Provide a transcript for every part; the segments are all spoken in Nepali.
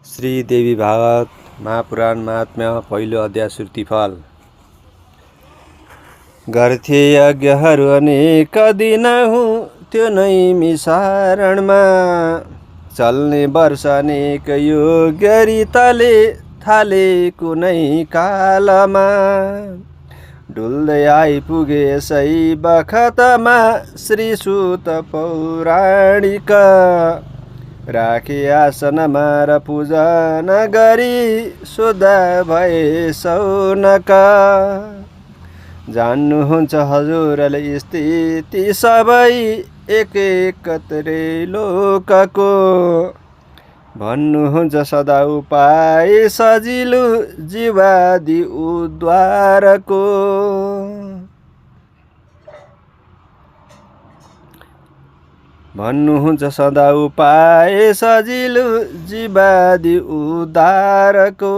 श्रीदेवी भागवत महापुराण महात्म्य पहिलो अध्याय श्रुतिफल। गर्थे यज्ञहरू अनेक दिन त्यो नै मिसारणमा चल्ने वर्ष अनेक योग्य रीतले थाले कुनै कालमा डुल्दै आइपुगे सै बखतमा श्रीसुत पौराणिक राखे आसनमा र पूजन गरी सोधा भए सौनक। जान्नुहुन्छ हजुरले स्थिति सबै एक एकत्रै लोकको भन्नुहुन्छ सदा उपाय सजिलो जीवादि उद्धारको। भन्नुहुन्छ सदा उपाय सजिलो जीवादि उद्धारको।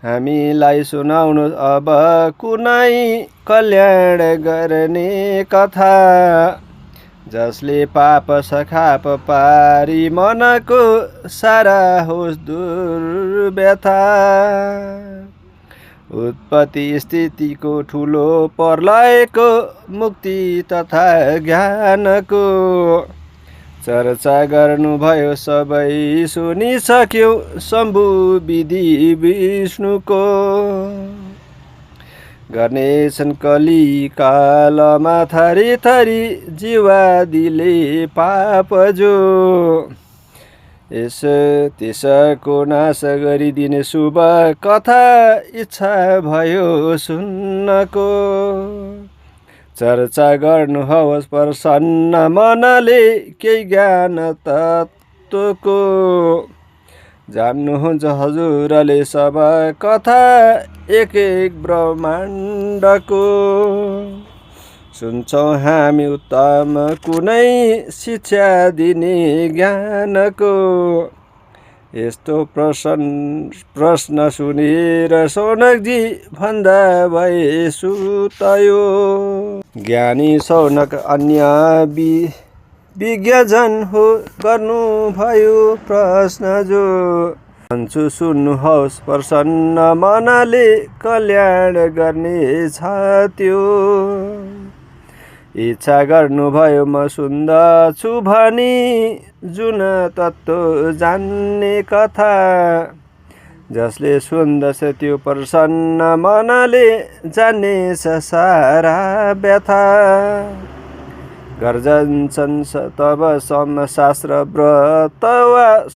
हामीलाई सुनाउनु अब कुनै कल्याण गर्ने कथा जसले पाप सखाप पारी मनको सारा होस् दुर्व्यथा। उत्पत्ति स्थितिको ठुलो प्रलयको मुक्ति तथा ज्ञानको चर्चा गर्नुभयो सबै सुनिसक्यो शम्भु विधि विष्णुको। गर्नेछन् कली कालमा थरी थरी जीवादिले पाप जो यस त्यसको नाश गरिदिने शुभ कथा इच्छा भयो सुन्नको। चर्चा गर्नुहोस् प्रसन्न मनले केही ज्ञान तत्त्वको। जान्नुहुन्छ हजुरले सब कथा एक एक ब्रह्माण्डको। सुन्छौँ हामी उत्तम कुनै शिक्षा दिने ज्ञानको। यस्तो प्रश्न सुनेर सौनकजी भन्दा भए सुतयो। ज्ञानी सौनक अन्य विज्ञजन हो गर्नुभयो प्रश्न जो। भन्छु सुन्नुहोस् प्रसन्न मनले कल्याण गर्ने छ त्यो। इच्छा गर्नुभयो म सुन्दछु भनी जुन तत्त्व जान्ने कथा जसले सुन्दछ त्यो प्रसन्न मनले जान्नेछ सारा व्यथा। गर्जन्छन् तब शास्त्र व्रत वा